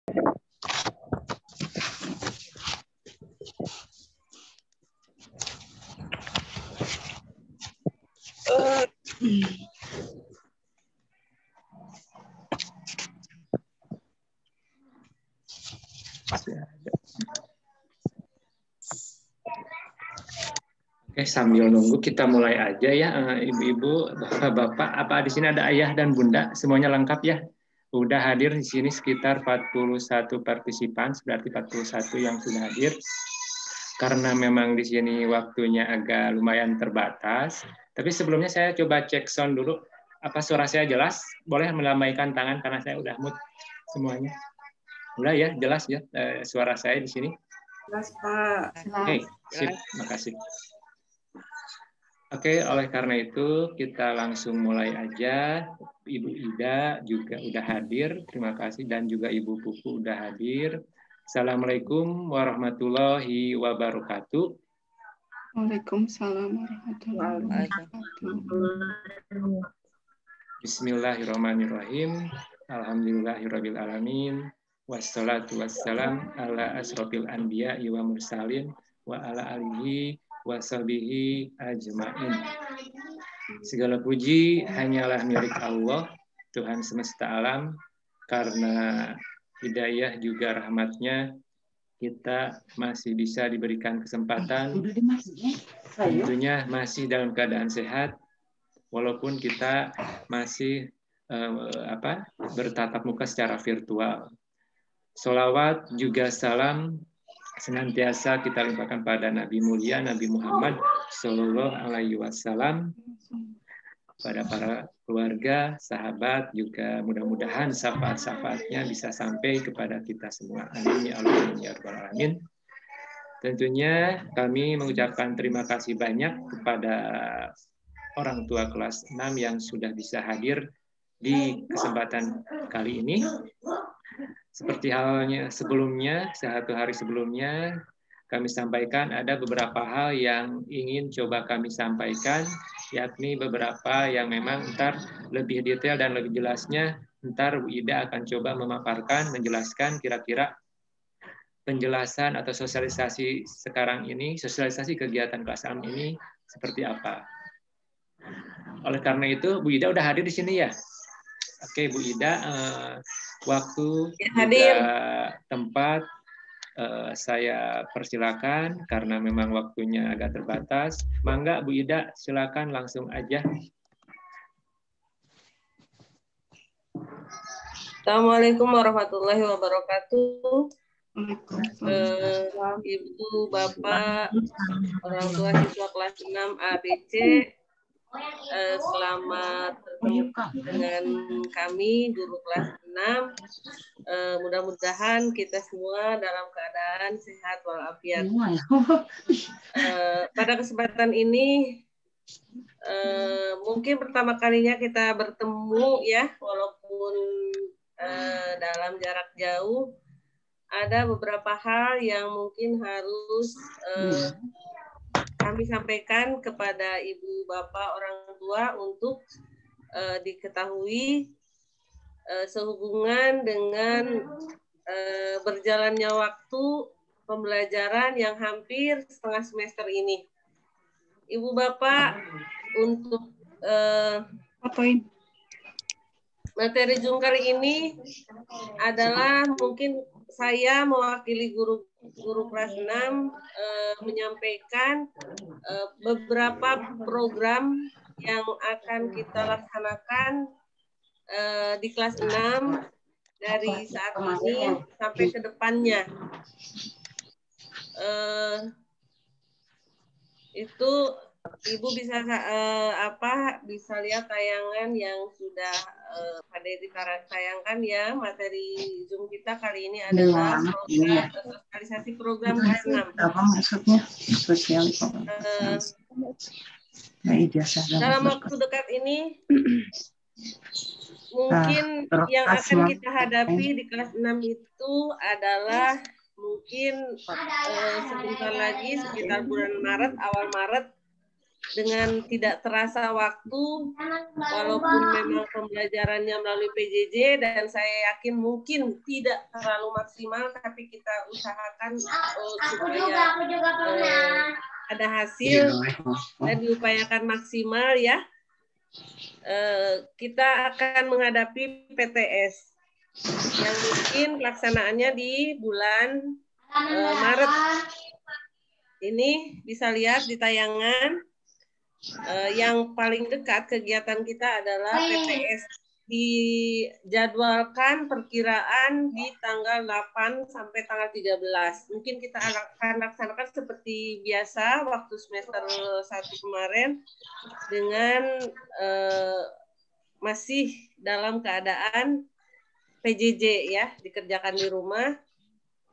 Oke, sambil nunggu kita mulai aja ya, ibu-ibu, bapak-bapak. Apa di sini ada ayah dan bunda? Semuanya lengkap ya? Udah hadir di sini sekitar 41 partisipan, berarti 41 yang sudah hadir. Karena memang di sini waktunya agak lumayan terbatas. Tapi sebelumnya saya coba cek sound dulu. Apa suara saya jelas? Boleh melambaikan tangan karena saya udah mute semuanya. Udah ya, jelas ya suara saya di sini. Jelas, Pak. Oke, sip, makasih. Oke, oleh karena itu kita langsung mulai aja. Ibu Ida juga udah hadir, terima kasih, dan juga Ibu Pupu udah hadir. Assalamualaikum warahmatullahi wabarakatuh. Waalaikumsalam warahmatullahi wabarakatuh. Bismillahirrahmanirrahim. Alhamdulillahirabbil alamin. Wassalatu wassalam ala asrofil anbiya wa mursalin wa ala alihi washabihi ajmain. Segala puji hanyalah milik Allah, Tuhan semesta alam, karena hidayah juga rahmatnya kita masih bisa diberikan kesempatan, tentunya masih dalam keadaan sehat, walaupun kita masih bertatap muka secara virtual. Sholawat juga salam senantiasa kita limpahkan pada Nabi mulia Nabi Muhammad Sallallahu Alaihi Wasallam, pada para keluarga, sahabat, juga mudah-mudahan syafaat-syafaatnya bisa sampai kepada kita semua. Amin ya Allah ya Rabbal Alamin. Tentunya kami mengucapkan terima kasih banyak kepada orang tua kelas 6 yang sudah bisa hadir di kesempatan kali ini. Seperti halnya sebelumnya, satu hari sebelumnya, kami sampaikan ada beberapa hal yang ingin coba kami sampaikan, yakni beberapa yang memang ntar lebih detail dan lebih jelasnya, ntar Bu Ida akan coba memaparkan, menjelaskan kira-kira penjelasan atau sosialisasi sekarang ini, sosialisasi kegiatan kelas 6 ini seperti apa. Oleh karena itu, Bu Ida udah hadir di sini ya? Oke, Bu Ida, waktu juga tempat saya persilakan karena memang waktunya agak terbatas. Mangga Bu Ida, silakan langsung aja. Assalamualaikum warahmatullahi wabarakatuh. Ibu, Bapak, orang tua siswa kelas 6 ABC, selamat bertemu dengan kami, guru kelas 6. Mudah-mudahan kita semua dalam keadaan sehat walafiat. Pada kesempatan ini, mungkin pertama kalinya kita bertemu ya, walaupun dalam jarak jauh. Ada beberapa hal yang mungkin harus kami sampaikan kepada ibu bapak orang tua untuk diketahui sehubungan dengan berjalannya waktu pembelajaran yang hampir setengah semester ini. Ibu bapak, untuk materi Zoom kali ini adalah mungkin saya mewakili guru kelas 6 menyampaikan beberapa program yang akan kita laksanakan di kelas 6 dari saat ini sampai ke depannya. Itu Ibu bisa bisa lihat tayangan yang sudah pada ditayangkan ya. Materi Zoom kita kali ini adalah sosialisasi program kelas 6. Apa maksudnya? Dalam waktu dekat ini mungkin yang akan kita hadapi di kelas 6 itu adalah mungkin sebentar lagi sekitar bulan Maret, awal Maret, dengan tidak terasa waktu, walaupun memang pembelajarannya melalui PJJ, dan saya yakin mungkin tidak terlalu maksimal, tapi kita usahakan supaya ada hasil dan diupayakan maksimal ya. Kita akan menghadapi PTS yang mungkin pelaksanaannya di bulan Maret. Ini bisa lihat di tayangan. Yang paling dekat kegiatan kita adalah PTS. Dijadwalkan perkiraan di tanggal 8 sampai tanggal 13. Mungkin kita akan laksanakan seperti biasa waktu semester 1 kemarin dengan masih dalam keadaan PJJ ya, dikerjakan di rumah.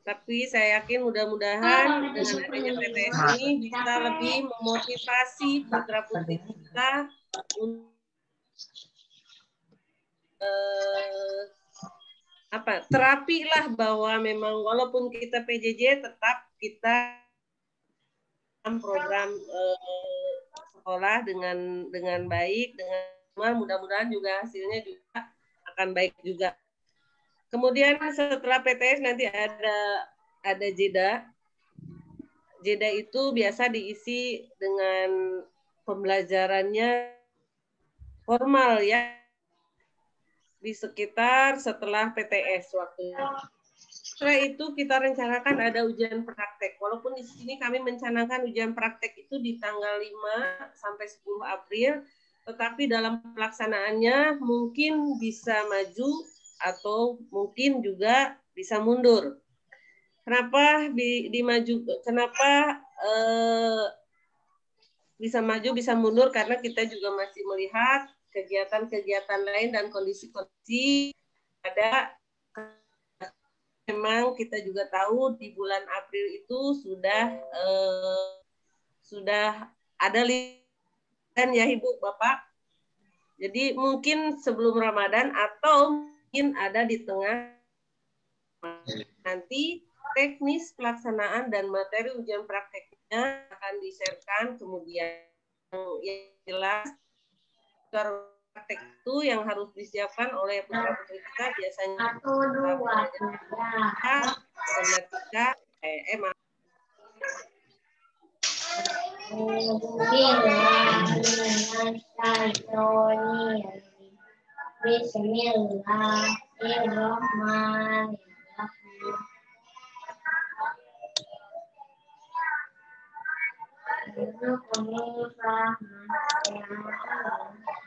Tapi saya yakin mudah-mudahan dengan adanya PTS ini bisa lebih memotivasi putra-putri kita untuk terapi lah, bahwa memang walaupun kita PJJ tetap kita program sekolah dengan baik, dengan mudah-mudahan juga hasilnya juga akan baik juga. Kemudian setelah PTS nanti ada jeda. Jeda itu biasa diisi dengan pembelajarannya formal ya, di sekitar setelah PTS waktunya. Setelah itu kita rencanakan ada ujian praktek. Walaupun di sini kami mencanangkan ujian praktek itu di tanggal 5 sampai 10 April, tetapi dalam pelaksanaannya mungkin bisa maju atau mungkin juga bisa mundur. Kenapa Kenapa bisa maju bisa mundur? Karena kita juga masih melihat kegiatan-kegiatan lain dan kondisi-kondisi ada. Memang kita juga tahu di bulan April itu sudah ada liburan ya Ibu Bapak. Jadi mungkin sebelum Ramadan atau mungkin ada di tengah. Nanti teknis pelaksanaan dan materi ujian prakteknya akan di-share-kan kemudian. Yang jelas praktek itu yang harus disiapkan oleh putra-putri kita biasanya matematika, Bismillahirrahmanirrahim.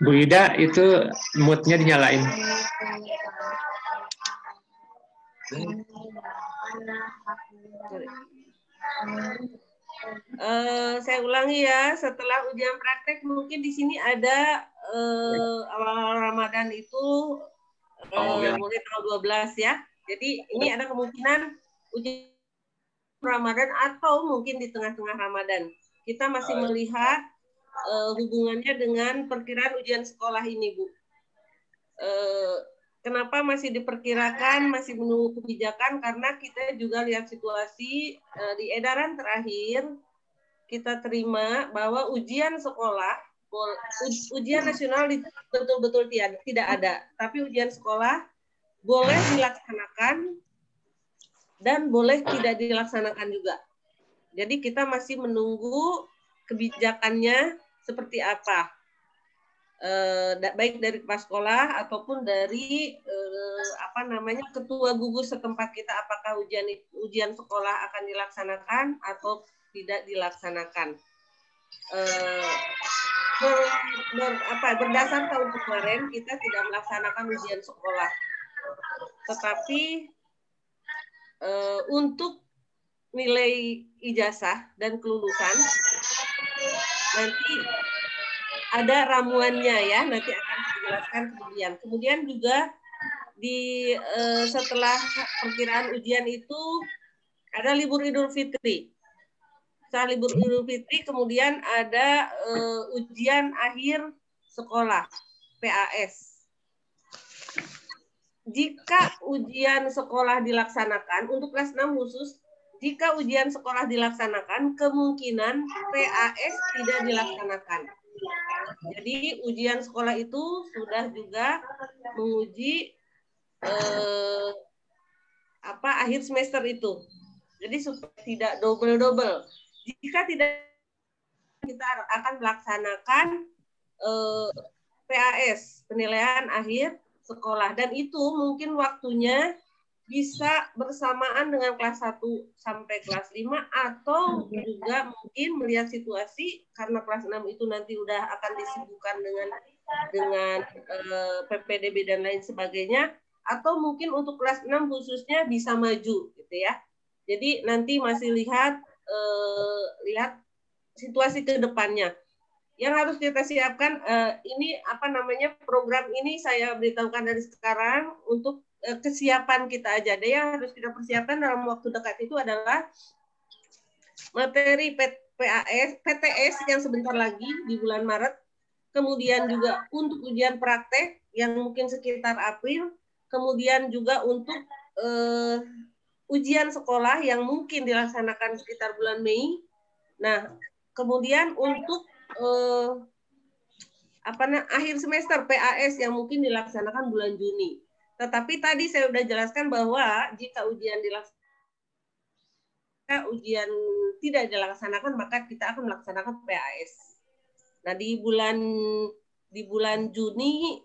Bu Ida, itu moodnya dinyalain. Saya ulangi ya, setelah ujian praktek mungkin di sini ada awal Ramadan itu mulai tanggal 12 ya. Jadi ini ada kemungkinan ujian Ramadan atau mungkin di tengah-tengah Ramadan. Kita masih melihat hubungannya dengan perkiraan ujian sekolah ini, Bu. Kenapa masih diperkirakan, masih menunggu kebijakan? Karena kita juga lihat situasi di edaran terakhir kita terima bahwa ujian sekolah, ujian nasional betul-betul tidak ada, tapi ujian sekolah boleh dilaksanakan dan boleh tidak dilaksanakan juga. Jadi kita masih menunggu kebijakannya seperti apa. Baik dari kepala sekolah ataupun dari ketua gugus setempat kita, apakah ujian sekolah akan dilaksanakan atau tidak dilaksanakan. Berdasar tahun kemarin kita tidak melaksanakan ujian sekolah, tetapi untuk nilai ijazah dan kelulusan nanti ada ramuannya ya, nanti akan dijelaskan kemudian. Kemudian juga setelah perkiraan ujian itu ada libur Idul Fitri. Setelah libur Idul Fitri kemudian ada ujian akhir sekolah PAS. Jika ujian sekolah dilaksanakan untuk kelas 6 khusus, jika ujian sekolah dilaksanakan, kemungkinan PAS tidak dilaksanakan. Jadi ujian sekolah itu sudah juga menguji akhir semester itu. Jadi supaya tidak double-double. Jika tidak, kita akan melaksanakan PAS, penilaian akhir sekolah. Dan itu mungkin waktunya bisa bersamaan dengan kelas 1 sampai kelas 5 atau juga mungkin melihat situasi karena kelas 6 itu nanti udah akan disibukkan dengan PPDB dan lain sebagainya, atau mungkin untuk kelas 6 khususnya bisa maju gitu ya. Jadi nanti masih lihat situasi ke depannya. Yang harus kita siapkan ini program ini saya beritahukan dari sekarang untuk kesiapan kita aja. Yang harus kita persiapkan dalam waktu dekat itu adalah materi PTS yang sebentar lagi di bulan Maret, kemudian juga untuk ujian praktek yang mungkin sekitar April, kemudian juga untuk ujian sekolah yang mungkin dilaksanakan sekitar bulan Mei. Nah, kemudian untuk akhir semester PAS yang mungkin dilaksanakan bulan Juni. Tetapi tadi saya sudah jelaskan bahwa jika ujian tidak dilaksanakan, maka kita akan melaksanakan PAS. Nah, di bulan Juni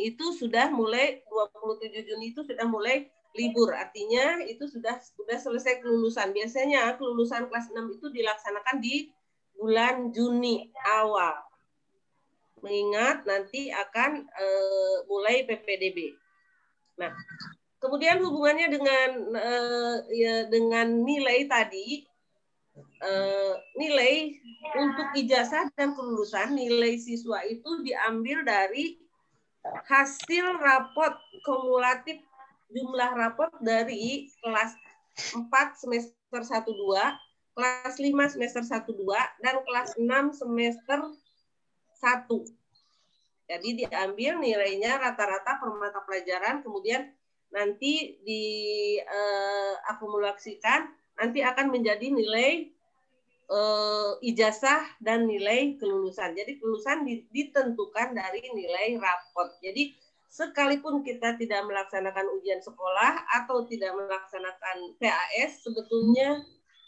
itu sudah mulai 27 Juni itu sudah mulai libur. Artinya itu sudah selesai kelulusan. Biasanya kelulusan kelas 6 itu dilaksanakan di bulan Juni awal. Mengingat nanti akan mulai PPDB. Nah, kemudian hubungannya dengan nilai tadi, nilai untuk ijazah dan kelulusan, nilai siswa itu diambil dari hasil rapot kumulatif jumlah rapot dari kelas 4 semester 1-2, kelas 5 semester 1-2, dan kelas 6 semester 1. Jadi diambil nilainya rata-rata per mata pelajaran, kemudian nanti diakumulasikan, nanti akan menjadi nilai ijazah dan nilai kelulusan. Jadi kelulusan ditentukan dari nilai rapot. Jadi sekalipun kita tidak melaksanakan ujian sekolah atau tidak melaksanakan PAS, sebetulnya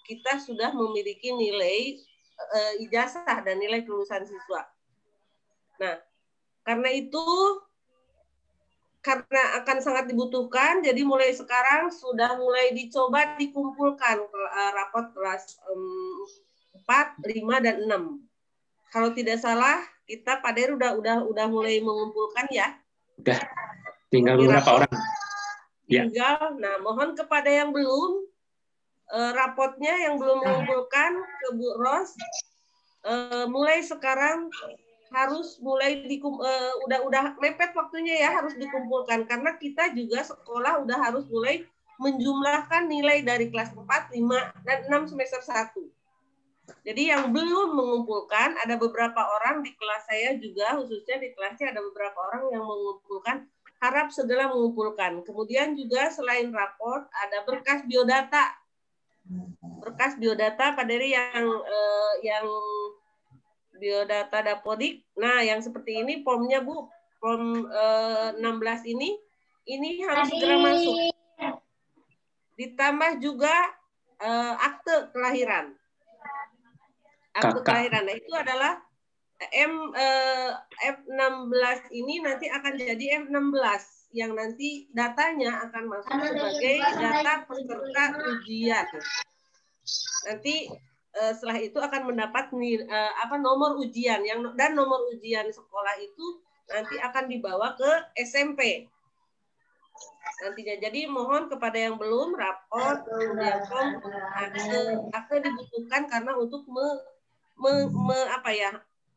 kita sudah memiliki nilai ijazah dan nilai kelulusan siswa. Nah, karena itu, karena akan sangat dibutuhkan, jadi mulai sekarang sudah mulai dicoba dikumpulkan rapot kelas 4, 5, dan 6. Kalau tidak salah, kita Pak Der udah mulai mengumpulkan ya. Udah, tinggal beberapa orang. Tinggal, nah mohon kepada yang belum, rapotnya yang belum mengumpulkan ke Bu Ros, mulai sekarang harus mulai udah mepet waktunya ya, harus dikumpulkan karena kita juga sekolah udah harus mulai menjumlahkan nilai dari kelas 4, 5, dan 6 semester 1. Jadi yang belum mengumpulkan, ada beberapa orang di kelas saya juga, khususnya di kelasnya ada beberapa orang yang mengumpulkan, harap segera mengumpulkan. Kemudian juga selain raport ada berkas biodata. Berkas biodata Pak Dery yang biodata Dapodik. Nah, yang seperti ini formnya Bu, form 16 ini harus segera masuk. Ditambah juga akte kelahiran. Akte kelahiran. Nah, itu adalah F16 ini nanti akan jadi F16 yang nanti datanya akan masuk sebagai data peserta ujian. Nanti setelah itu akan mendapat nomor ujian dan nomor ujian sekolah itu nanti akan dibawa ke SMP nantinya. Jadi mohon kepada yang belum raport, kemudian akte dibutuhkan karena untuk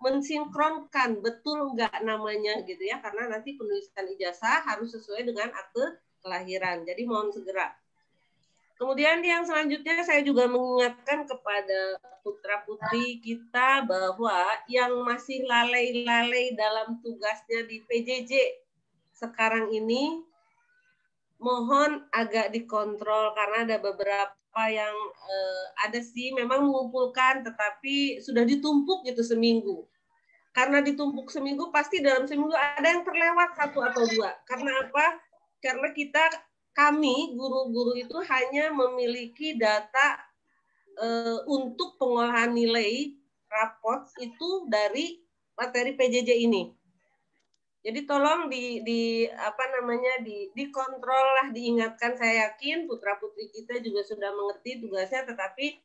mensinkronkan betul nggak namanya gitu ya, karena nanti penulisan ijazah harus sesuai dengan akte kelahiran. Jadi mohon segera. Kemudian yang selanjutnya saya juga mengingatkan kepada putra-putri kita bahwa yang masih lalai-lalai dalam tugasnya di PJJ sekarang ini, mohon agak dikontrol karena ada beberapa yang ada sih memang mengumpulkan tetapi sudah ditumpuk gitu seminggu. Karena ditumpuk seminggu pasti dalam seminggu ada yang terlewat 1 atau 2. Karena apa? Karena kami guru-guru itu hanya memiliki data untuk pengolahan nilai raport itu dari materi PJJ ini. Jadi tolong dikontrol lah, diingatkan. Saya yakin putra-putri kita juga sudah mengerti tugasnya, tetapi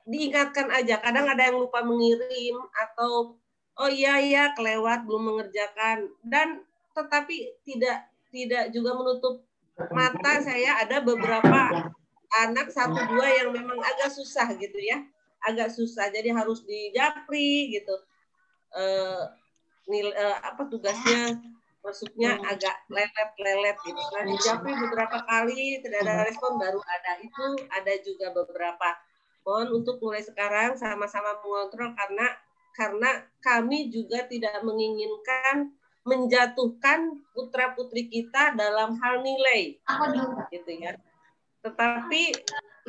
diingatkan aja. Kadang ada yang lupa mengirim atau oh iya kelewat belum mengerjakan, dan tetapi tidak juga menutup mata. Saya ada beberapa anak 1-2 yang memang agak susah gitu ya, agak susah. Jadi harus dijapri gitu. Tugasnya masuknya agak lelet gitu. Setelah dijapri beberapa kali tidak ada respon, baru ada juga beberapa. Mohon untuk mulai sekarang sama-sama mengontrol karena kami juga tidak menginginkan menjatuhkan putra-putri kita dalam hal nilai gitu ya. Tetapi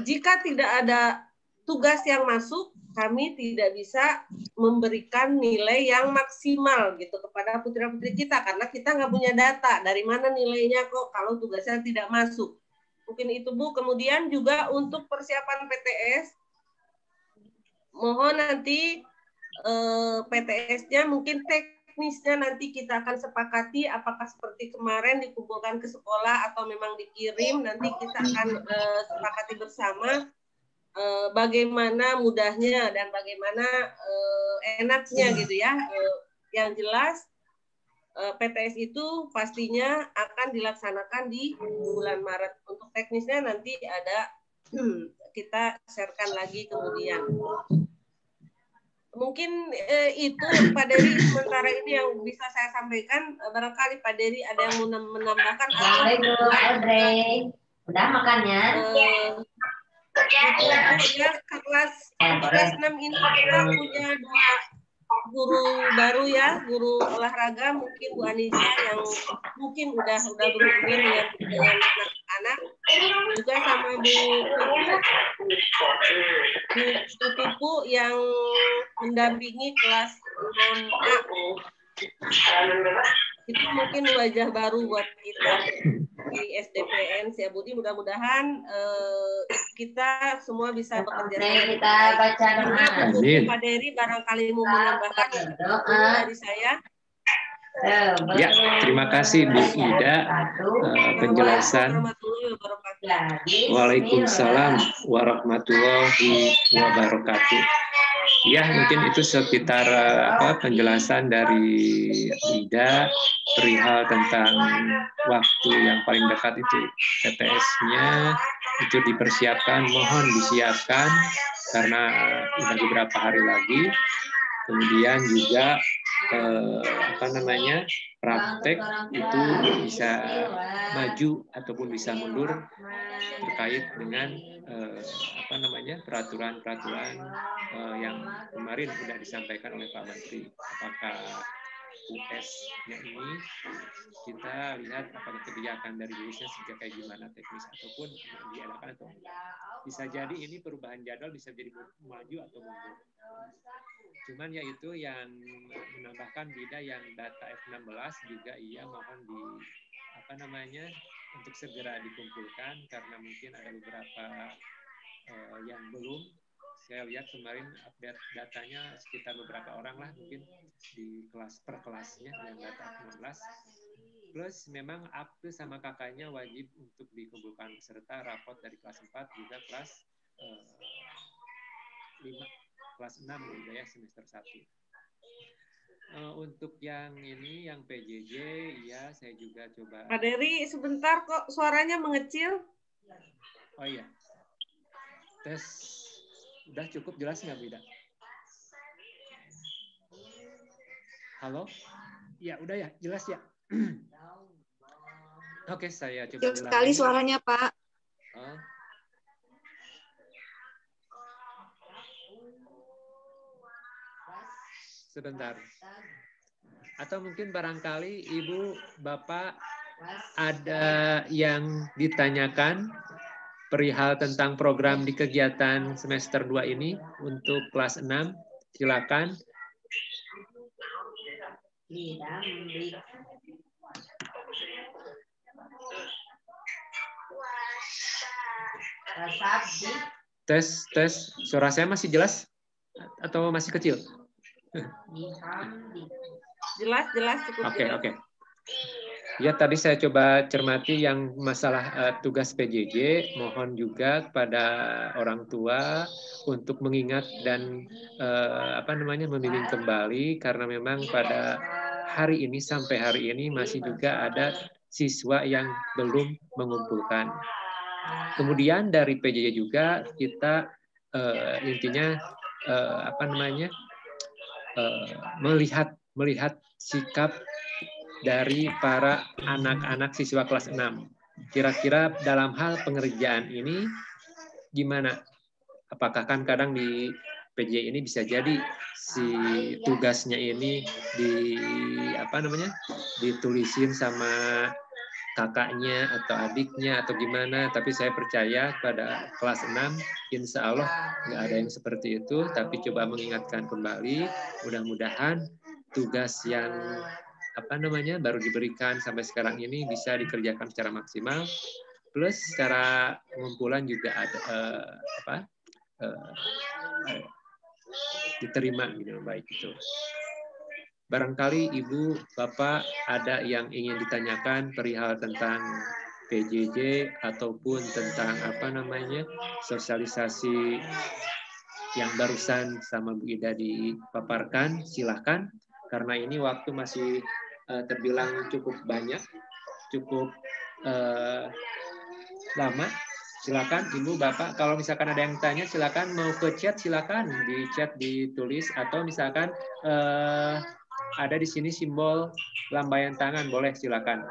jika tidak ada tugas yang masuk, kami tidak bisa memberikan nilai yang maksimal gitu kepada putra-putri kita karena kita nggak punya data dari mana nilainya kok kalau tugasnya tidak masuk. Mungkin itu Bu. Kemudian juga untuk persiapan PTS, mohon nanti PTS-nya mungkin teknisnya nanti kita akan sepakati apakah seperti kemarin dikumpulkan ke sekolah atau memang dikirim. Nanti kita akan sepakati bersama bagaimana mudahnya dan bagaimana enaknya gitu ya. Yang jelas PTS itu pastinya akan dilaksanakan di bulan Maret. Untuk teknisnya nanti ada kita sharekan lagi kemudian. Mungkin itu Pak Dery sementara ini yang bisa saya sampaikan. Barangkali Pak Dery ada yang mau menambahkan atau udah makannya? Ya, kelas 6 ini kita punya 2 guru baru ya, guru olahraga, mungkin Bu Anissa yang mungkin udah berhubungan dengan anak-anak, juga sama Bu Pupu yang mendampingi kelas 6A. Itu mungkin wajah baru buat kita di SDPN Sia Budi. Mudah-mudahan kita semua bisa bekerja sama. Kita baca doa. Pak Dery barangkali mau menambahkan dari saya. Ya, terima kasih Bu Ida penjelasan. Waalaikumsalam warahmatullahi wabarakatuh. Ya, mungkin itu sekitar penjelasan dari Ida perihal tentang waktu yang paling dekat itu PTS-nya itu dipersiapkan, mohon disiapkan karena sudah beberapa hari lagi. Kemudian juga praktek itu bisa maju ataupun bisa mundur terkait dengan peraturan-peraturan yang kemarin sudah disampaikan oleh Pak Menteri. Apakah US-nya ini kita lihat apakah kebijakan dari US-nya sejak kayak gimana teknis ataupun diadakan atau bisa jadi ini perubahan jadwal bisa jadi maju atau mundur. Cuman yaitu yang menambahkan Bida yang data F16 juga mohon untuk segera dikumpulkan karena mungkin ada beberapa yang belum. Saya lihat kemarin update datanya sekitar beberapa orang lah mungkin di kelas per kelasnya yang data F16. Plus memang Abdu sama kakaknya wajib untuk dikumpulkan serta raport dari kelas 4 juga kelas 6 juga ya semester 1. Untuk yang ini yang PJJ ya saya juga coba. Pak Dery sebentar kok suaranya mengecil. Oh iya. Tes udah cukup jelas nggak Bida? Halo? Ya udah ya jelas ya. Oke saya coba ulangi. Sekali suaranya Pak. Sebentar. Atau mungkin barangkali Ibu, Bapak ada yang ditanyakan perihal tentang program di kegiatan semester 2 ini untuk kelas 6? Silakan. Tes. Suara saya masih jelas atau masih kecil? Jelas cukup. Oke. Ya, tadi saya coba cermati yang masalah tugas PJJ. Mohon juga kepada orang tua untuk mengingat dan membimbing kembali, karena memang pada hari ini sampai hari ini masih juga ada siswa yang belum mengumpulkan. Kemudian dari PJJ juga kita intinya melihat sikap dari para anak-anak siswa kelas 6. Kira-kira dalam hal pengerjaan ini gimana? Apakah kan kadang di PJ ini bisa jadi si tugasnya ini ditulisin sama kakaknya atau adiknya atau gimana, tapi saya percaya pada kelas 6 insya Allah nggak ada yang seperti itu, tapi coba mengingatkan kembali, mudah-mudahan tugas yang baru diberikan sampai sekarang ini bisa dikerjakan secara maksimal, plus secara pengumpulan juga ada diterima gitu, baik itu. Barangkali Ibu, Bapak ada yang ingin ditanyakan perihal tentang PJJ ataupun tentang sosialisasi yang barusan sama Bu Ida dipaparkan, silahkan. Karena ini waktu masih terbilang cukup banyak, cukup lama. Silakan Ibu, Bapak, kalau misalkan ada yang tanya, silakan mau ke chat, silakan di chat ditulis, atau misalkan ada di sini simbol lambaian tangan, boleh silakan.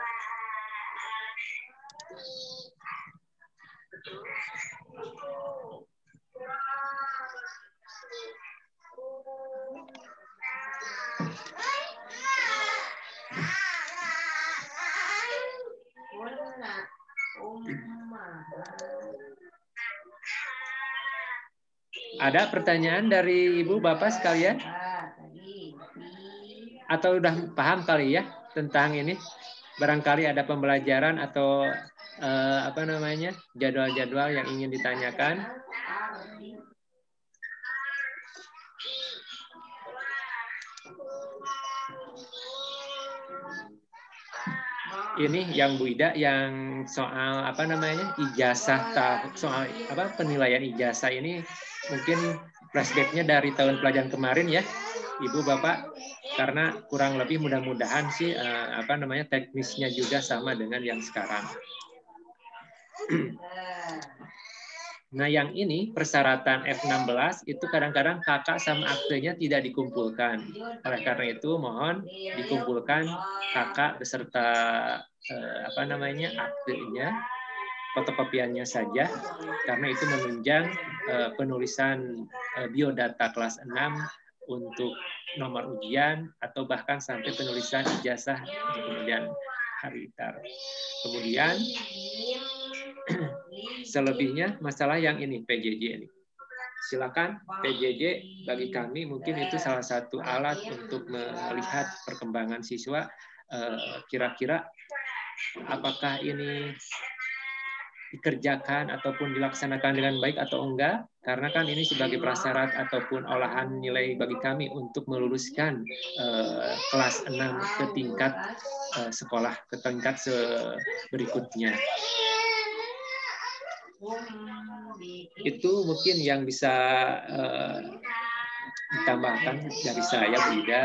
Ada pertanyaan dari Ibu, Bapak sekalian? Atau udah paham kali ya tentang ini? Barangkali ada pembelajaran atau jadwal-jadwal yang ingin ditanyakan? Ini yang Bu Ida yang soal ijazah, soal penilaian ijazah ini mungkin flashback-nya dari tahun pelajaran kemarin ya, Ibu Bapak, karena kurang lebih mudah-mudahan sih teknisnya juga sama dengan yang sekarang. Nah, yang ini persyaratan F16 itu kadang-kadang kakak sama aktenya tidak dikumpulkan. Oleh karena itu mohon dikumpulkan kakak beserta aktenya, fotokopiannya saja, karena itu menunjang penulisan biodata kelas 6 untuk nomor ujian atau bahkan sampai penulisan ijazah di kemudian hari. Kemudian selebihnya masalah yang ini PJJ ini. Silakan PJJ bagi kami mungkin itu salah satu alat untuk melihat perkembangan siswa, kira-kira apakah ini dikerjakan ataupun dilaksanakan dengan baik atau enggak, karena kan ini sebagai prasyarat ataupun olahan nilai bagi kami untuk meluluskan kelas 6 ke tingkat sekolah, ke tingkat berikutnya. Itu mungkin yang bisa ditambahkan dari saya, Bida.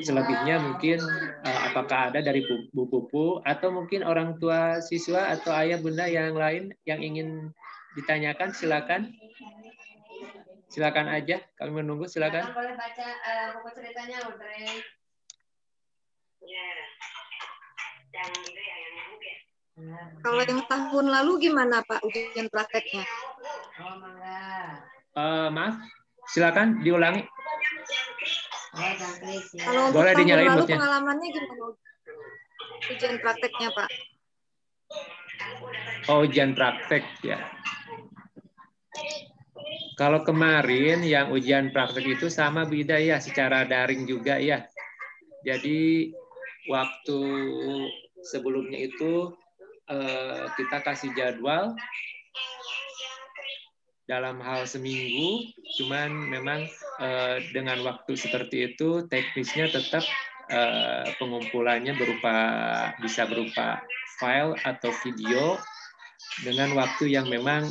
Selebihnya mungkin apakah ada dari Bu Pupu atau mungkin orang tua siswa atau ayah bunda yang lain yang ingin ditanyakan, silakan. Silakan aja, kami menunggu, silakan. Boleh baca buku ceritanya, Audrey. Ya. Kalau yang tahun lalu gimana Pak ujian prakteknya? Maaf, silakan diulangi. Kalau boleh tahun dinyalain lalu moodnya. Pengalamannya gimana ujian prakteknya Pak? Oh, ujian praktek ya. Kalau kemarin yang ujian praktek itu sama beda ya, secara daring juga ya. Jadi waktu sebelumnya itu kita kasih jadwal dalam hal seminggu, cuman memang dengan waktu seperti itu teknisnya tetap pengumpulannya bisa berupa file atau video dengan waktu yang memang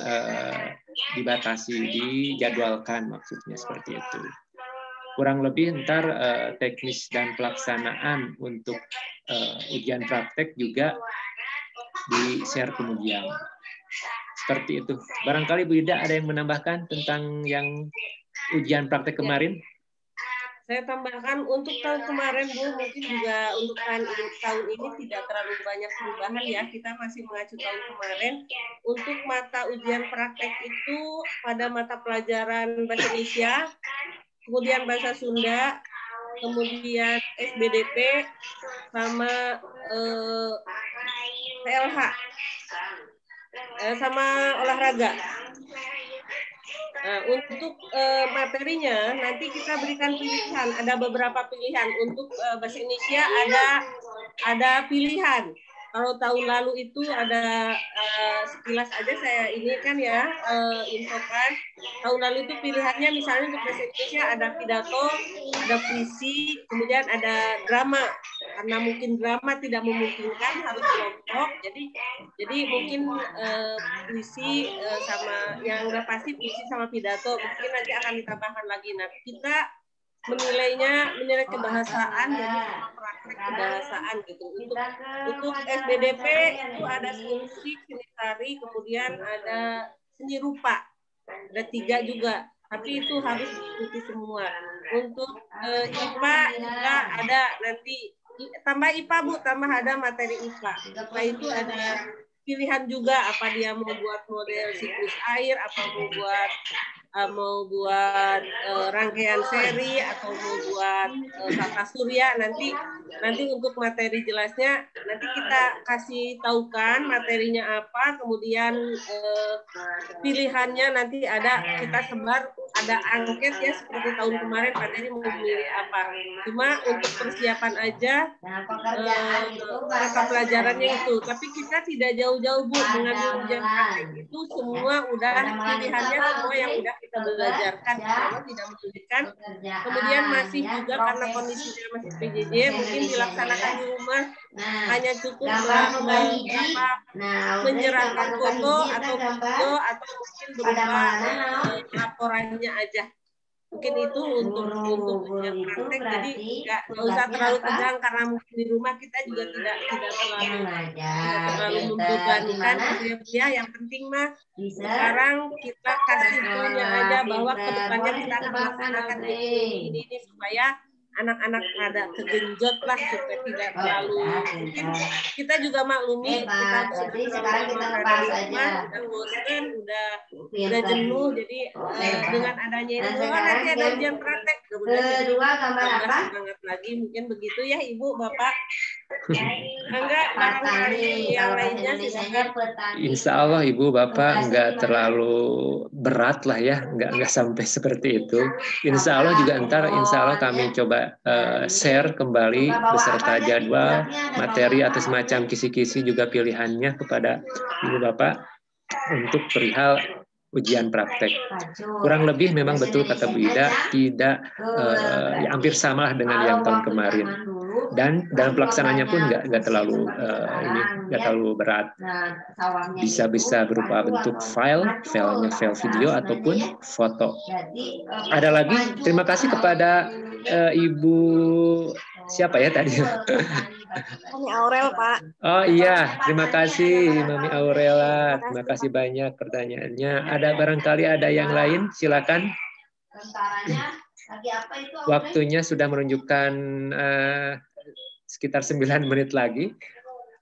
dibatasi, dijadwalkan, maksudnya seperti itu. Kurang lebih ntar teknis dan pelaksanaan untuk ujian praktek juga di-share kemudian. Seperti itu. Barangkali Bu Ida ada yang menambahkan tentang yang ujian praktek kemarin? Saya tambahkan untuk tahun kemarin, Bu, mungkin juga untuk tahun ini tidak terlalu banyak perubahan ya. Kita masih mengacu tahun kemarin. Untuk mata ujian praktek itu pada mata pelajaran Bahasa Indonesia, kemudian Bahasa Sunda, kemudian SBDP, sama PLH, sama olahraga. Nah, untuk materinya nanti kita berikan pilihan. Ada beberapa pilihan. Untuk Bahasa Indonesia ada pilihan. Kalau tahun lalu itu ada sekilas aja saya ini kan ya infokan. Tahun lalu itu pilihannya misalnya untuk Bahasa Indonesia ada pidato, ada puisi, kemudian ada drama. Karena mungkin drama tidak memungkinkan harus kelompok, jadi mungkin puisi sama yang udah pasti puisi sama pidato mungkin nanti akan ditambahkan lagi. Nah, kita menilai kebahasaan, jadi sama praktek kebahasaan gitu. Untuk SBDP itu ada seni musik, seni tari, kemudian ada seni rupa, ada 3 juga. Tapi itu harus diikuti semua. Untuk IPA juga ada nanti. Tambah IPA, Bu, tambah ada materi IPA. IPA itu ada pilihan juga, apa dia mau buat model siklus air, apa mau buat rangkaian seri, atau mau buat tata surya. Nanti untuk materi jelasnya nanti kita kasih tahukan materinya apa, kemudian pilihannya nanti kita sebar, ada angket ya seperti tahun kemarin materi mau memilih apa. Cuma untuk persiapan aja mata pelajarannya itu, tapi kita tidak jauh-jauh, Bu, mengambil ujian praktek itu semua udah pilihannya semua yang udah kita belajarkan, kalau tidak menyulitkan. Kemudian masih juga karena kondisinya masih PJJ, mungkin dilaksanakan di rumah, hanya cukup menyerahkan foto atau video atau mungkin berupa laporannya aja. Mungkin itu untuk ujian praktek, jadi nggak usah terlalu tegang karena mungkin di rumah kita juga tidak terlalu membebankan gitu ya. Yang penting mah sekarang kita kasih punya aja bahwa kedepannya kita akan melaksanakan ini supaya anak-anak ada kegenjot lah, supaya tidak terlalu, mungkin kita juga maklumi kita sudah terlalu udah bosan, udah jenuh, jadi dengan adanya ini nanti ada ujian praktek, kemudian semangat lagi, mungkin begitu ya Ibu, Bapak. Enggak, barangkali yang lainnya silakan. Insya Allah Ibu Bapak enggak terlalu berat lah ya, enggak sampai seperti itu. Insya Allah juga insya Allah kami coba share kembali beserta jadwal, materi atau semacam kisi-kisi juga pilihannya kepada Ibu Bapak untuk perihal ujian praktek. Kurang lebih memang betul kata Bu Ida, tidak ya hampir sama dengan yang tahun kemarin. Dan dalam pelaksananya pun nggak terlalu berat. Bisa berupa bentuk filenya file video ataupun foto. Ada lagi, terima kasih kepada Ibu siapa ya tadi? Mami Aurel, Pak. Oh iya, terima kasih Mami Aurela. Terima kasih banyak pertanyaannya. Ada barangkali ada yang lain? Silakan. Waktunya sudah menunjukkan sekitar 9 menit lagi.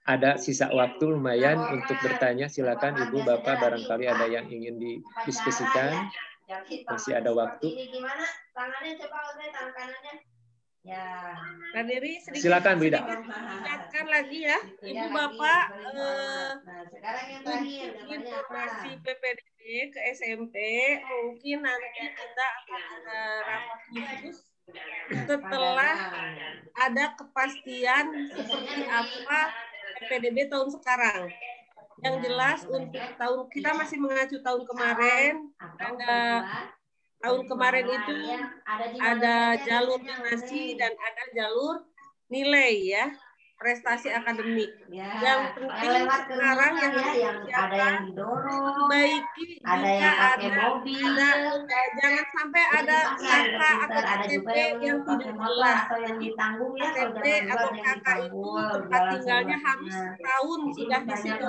Ada sisa waktu lumayan untuk bertanya. Silakan Ibu, Bapak, barangkali ada yang ingin didiskusikan. Masih ada waktu. Ya. Kak Dery sedikit Silakan, Bu Ida. ingatkan lagi ya, Iya, Ibu lagi, Bapak nah, sekarang yang terakhir untuk gambarnya apa? informasi PPDB ke SMP mungkin nanti kita akan ada rapat khusus setelah ada kepastian seperti apa PPDB tahun sekarang. Yang jelas untuk tahun kita masih mengacu tahun kemarin, tahun kemarin itu ada jalur donasi dan ada jalur nilai ya, prestasi akademik. Yang penting sekarang yang ada yang didorong, perbaiki ada yang pakai mobil, jangan sampai ada kakak atau KTP yang tidak jelas. atau yang ditanggung ya, KTP atau kakak itu tempat tinggalnya harus setahun sudah di situ.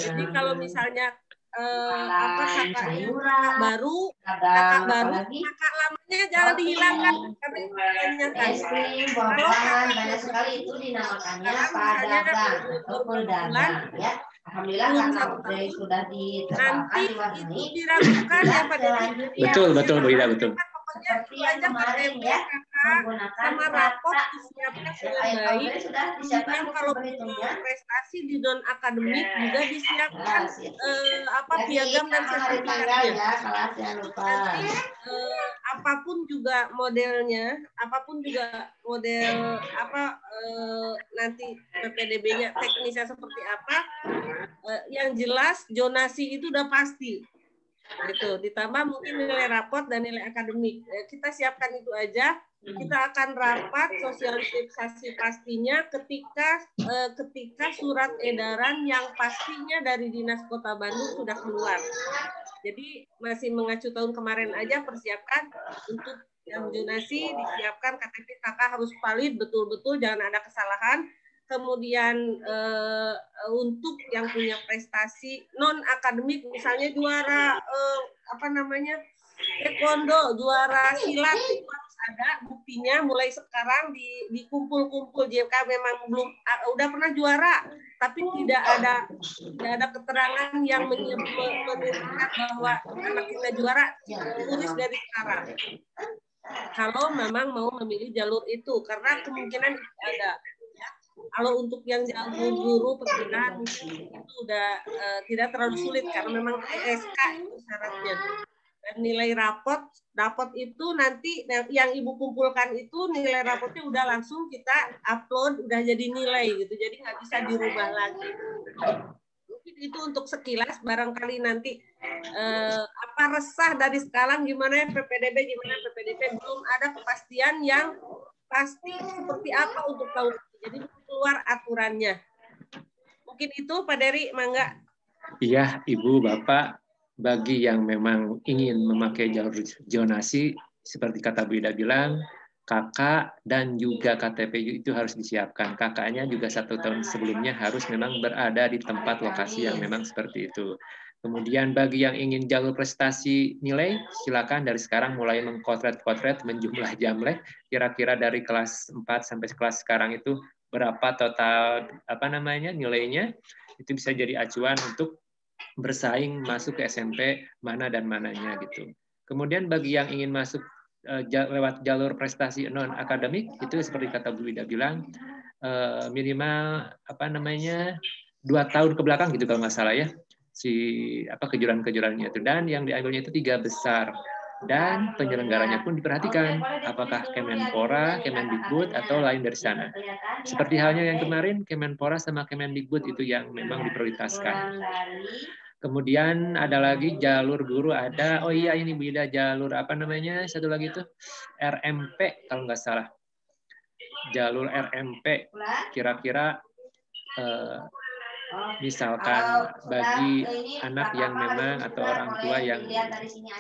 Jadi kalau misalnya kakak baru, kakak lamanya jangan dihilangkan karena itu ditanyakan. Kalau banyak sekali itu dinamakannya padagang atau pedagang ya. Alhamdulillah karena udah sudah nanti itu diragukan ya Pak Dedi. Betul Bu Ida, betul. Pokoknya itu aja KTP sama rapor disiapkan dengan baik. Kemudian kalau punya prestasi di non akademik juga disiapkan piagam dan sertifikatnya. Nanti apapun juga modelnya, nanti PPDB-nya teknisnya seperti apa, yang jelas zonasi itu udah pasti. Gitu. Ditambah mungkin nilai raport dan nilai akademik. Kita siapkan itu aja. Kita akan rapat sosialisasi pastinya ketika surat edaran yang pastinya dari Dinas Kota Bandung sudah keluar. Jadi masih mengacu tahun kemarin aja, persiapkan untuk yang zonasi, disiapkan KTP kakak harus valid betul-betul, jangan ada kesalahan. Kemudian untuk yang punya prestasi non akademik, misalnya juara taekwondo, juara silat, itu harus ada buktinya mulai sekarang dikumpul-kumpul. JK memang belum udah pernah juara, tapi tidak ada keterangan yang menunjukkan bahwa anak kita juara, tulis dari sekarang. Kalau memang mau memilih jalur itu, karena kemungkinan itu ada. Kalau untuk yang jalur guru perkiraan itu udah tidak terlalu sulit karena memang ESK itu syaratnya. Dan nilai raport itu nanti yang Ibu kumpulkan itu nilai raportnya udah langsung kita upload, udah jadi nilai gitu. Jadi nggak bisa dirubah lagi. Mungkin itu untuk sekilas, barangkali nanti resah dari sekarang gimana PPDB belum ada kepastian yang pasti seperti apa untuk tahun ini. Jadi keluar aturannya. Mungkin itu Pak Dery, mangga. Iya, Ibu, Bapak, bagi yang memang ingin memakai jalur zonasi, seperti kata Bu Ida bilang, kakak dan juga KTP itu harus disiapkan. Kakaknya juga 1 tahun sebelumnya harus memang berada di tempat lokasi yang memang seperti itu. Kemudian bagi yang ingin jalur prestasi nilai, silakan dari sekarang mulai mengkotret-kotret, menjumlah jamlek, kira-kira dari kelas 4 sampai kelas sekarang itu berapa total nilainya, itu bisa jadi acuan untuk bersaing masuk ke SMP mana dan mananya gitu. Kemudian bagi yang ingin masuk lewat jalur prestasi non akademik, itu seperti kata Bu Ida bilang, minimal 2 tahun ke belakang gitu kalau nggak salah ya, kejuaraan-kejuaraannya itu, dan yang diambilnya itu 3 besar. Dan penyelenggaranya pun diperhatikan, apakah Kemenpora, Kemendikbud, atau lain dari sana. Seperti halnya yang kemarin, Kemenpora sama Kemendikbud itu yang memang diprioritaskan. Kemudian ada lagi jalur guru, ada, ini Bu Ida, jalur satu lagi itu, RMP kalau nggak salah. Jalur RMP, kira-kira misalkan bagi anak yang memang atau orang tua yang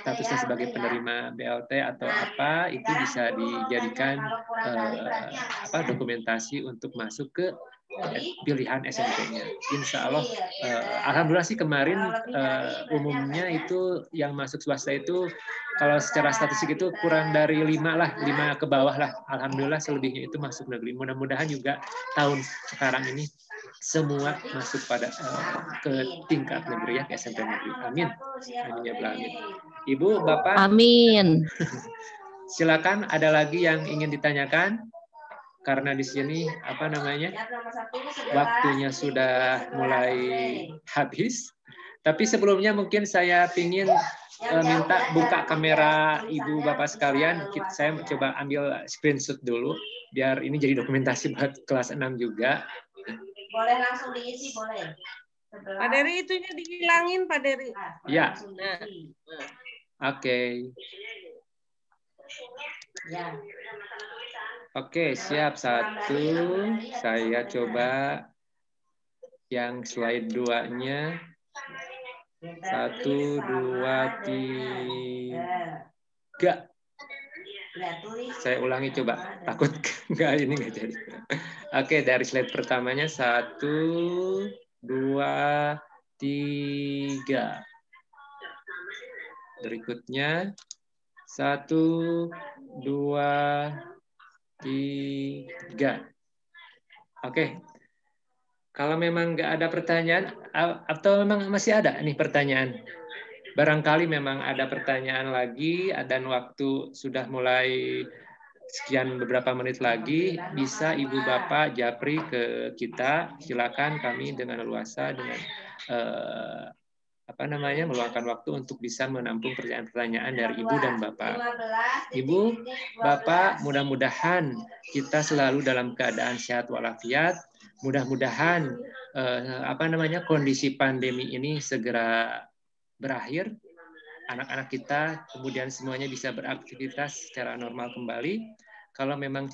statusnya sebagai penerima BLT atau apa, itu bisa dijadikan dokumentasi untuk masuk ke pilihan SMP-nya. Insya Allah, alhamdulillah sih kemarin umumnya itu yang masuk swasta itu kalau secara statistik itu kurang dari 5 ke bawah lah. Alhamdulillah selebihnya itu masuk negeri. Mudah-mudahan juga tahun sekarang ini semua masuk pada ke tingkat negeri ya, ke SMP negeri. Amin. Amin ya Allah. Amin. Ibu, Bapak. Amin. silakan, ada lagi yang ingin ditanyakan? Karena di sini waktunya sudah mulai habis. Tapi sebelumnya mungkin saya ingin minta buka kamera Ibu Bapak sekalian. Saya coba ambil screenshot dulu biar ini jadi dokumentasi buat kelas 6 juga. Boleh langsung diisi, boleh. Pak Dery, itunya dihilangin, Pak Dery. Ya. Nah. Oke. Ya. Oke, siap. 1. Saya coba yang slide 2-nya. 1, 2, 3. Saya ulangi coba. Takut enggak ini enggak jadi. Oke, dari slide pertamanya 1, 2, 3. Berikutnya 1, 2, 3. Oke. Kalau memang nggak ada pertanyaan, atau memang masih ada nih pertanyaan? Barangkali memang ada pertanyaan lagi, dan waktu sudah mulai sekian beberapa menit lagi, bisa Ibu Bapak japri ke kita. Silakan, kami dengan leluasa, dengan meluangkan waktu untuk bisa menampung pertanyaan-pertanyaan dari Ibu dan Bapak. Ibu, Bapak, mudah-mudahan kita selalu dalam keadaan sehat walafiat. Mudah-mudahan kondisi pandemi ini segera berakhir. Anak-anak kita kemudian semuanya bisa beraktivitas secara normal kembali. Kalau memang